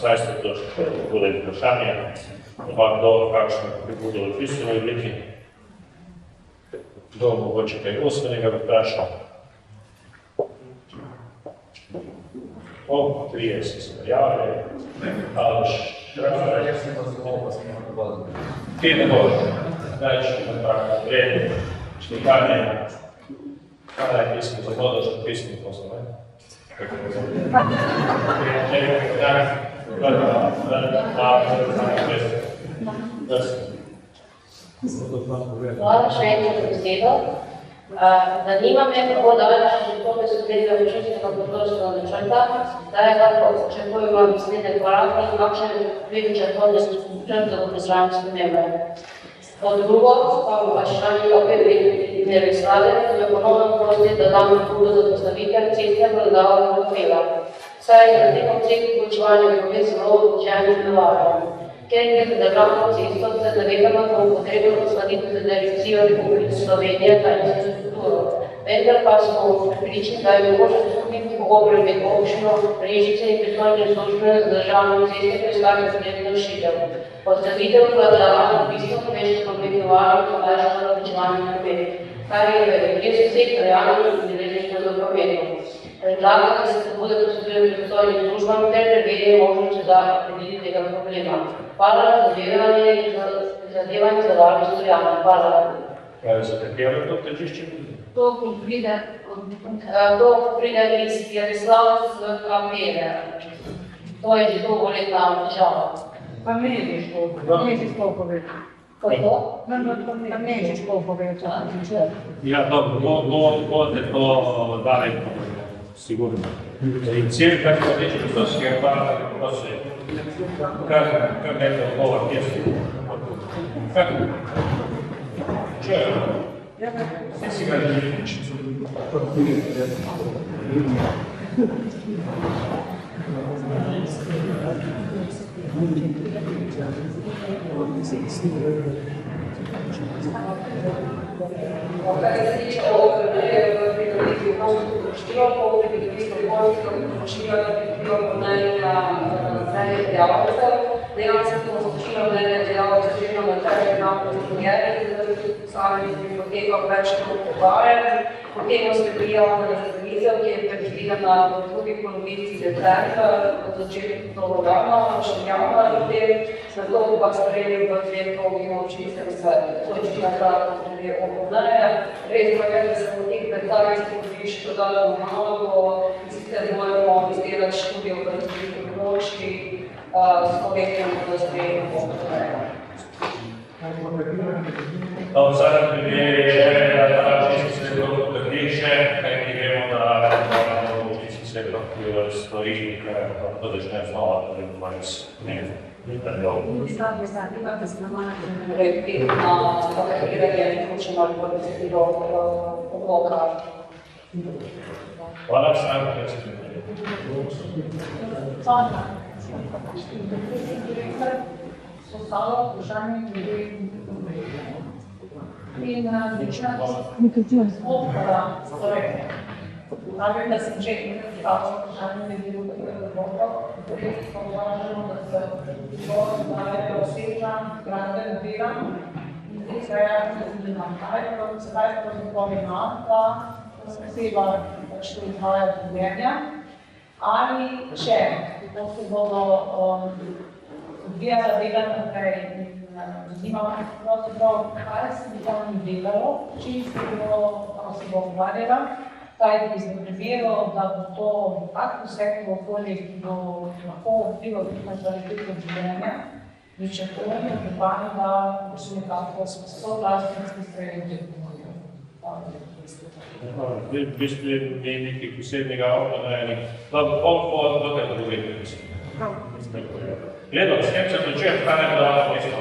16 točka bude vprašanje, kdo kakšno pribudo v pisni obliki, kdo mogoče kaj usmenega vprašal. O, 30 se prijavljajo, ali Kje bo? Več kontrakt, vred, štikanje, kaj je pismo za vodo, što pismo poslo, ne? Kako je to? Hvala še enkrat za besedo. Zanima me, kako daleč pristope so tega večinskega prostorskega načrta, da je lahko očekujemo naslednje korake in kakšne predvidne časovne načrte za pozdravljanje spremembe. Pod drugo, pa vprašanje OPP Meri Slade, ki me ponovno prosi, da dam pobudo za postavitev ceste Brandava Vrhela. Saj je na tem odseku vključevanje promet zelo odločenih navarjanja. Ker je za državno cesto se zavedamo, da bo potrebno uskladiti z Direkcijo Republike Slovenije za infrastrukturo. Vendar pa smo prepričani, da je mogoče skupiti pogovor med občino, Brežice in pristojne službe za državne ceste poiskati ustrezno rešitev. Postavitev Brandava bistveno večje prometno varnost olajša naročevanje promet, kar je v interesu vseh krajanov in udeležencev v prometu. Predlagam, da se bude posvetiti pristojnim službam ter preveriti možnosti za predvideti tega problema. Hvala za zadevanje za varnost Stojana. Hvala. Kaj se katero to težišče? To pride iz Jarislava z Kamere. To je že dolgoletna težava. Pa meniš koliko povečati. Kako? Pa meniš koliko povečati. Ja, dobro, boste to dali, sigurno. In cilj, kako reči, to se je pa, kako se je. Kar je to odgovor, kje se je? Kako? Čujem? Vsi si ga želiči. Kar se tiče ovoga, da je v pridobitvi voznih poštilo, po pridobitvi voznih poštilo, da pridobitvi mnenja dejavcev. Dejansko smo spoštilo mnenja dejavcev, že imamo nekaj naprej izmeriti, da bi tudi sami biblioteka več pogovarjati. Potem smo prijavili razdelitev, ki je predvidena v drugi polovici decembra, od začetku programa, še januarja potem, zato pa sprejeli v dveh krogih občinskem svetu. To je čisto kratko glede obnovljenja. Res pa je, da se v teh 15 področjih še dodatno nalogo, in sicer moramo izdelati študijo v različnih področjih, Slovenijo da sprejeli obnovljenja. V zadnjem primeru je, da občinski svetlo potrdiše, kajti vemo, da občinski svetlo stoji, to začne znova, torej bomo res intervjov. Imate znamanje repit na papiranje, hočemo ali pa besedilo odloka. Hvala, sam, kaj se Ostalo vprašanje glede in večina odgovora Slovenije. Pravim, da sem že nekaj vprašanje glede odgovora, res pa uvažamo, da se odgovor je obsežna, gradbena dela in zdaj se je tudi nam kaj, sedaj pa odgovori nam, da oseba pač to izvaja življenja. Ali če se bodo odvijala dela naprej in zanimamo pravzaprav, kaj se bi tam delalo, čim se bo ukvarjala, kaj bi se primerilo, da bo to tak poseg v okolje, ki bo lahko vplival tudi na kvaliteto življenja. Pričakujemo, da bo še nekako soglasnosti sprejeli V bistvu ni nekaj posebnega avtomobilja, da bo koliko dokaj drugega mislim. Gledal, s tem se dočujem, kaj ne bo dalo mesto.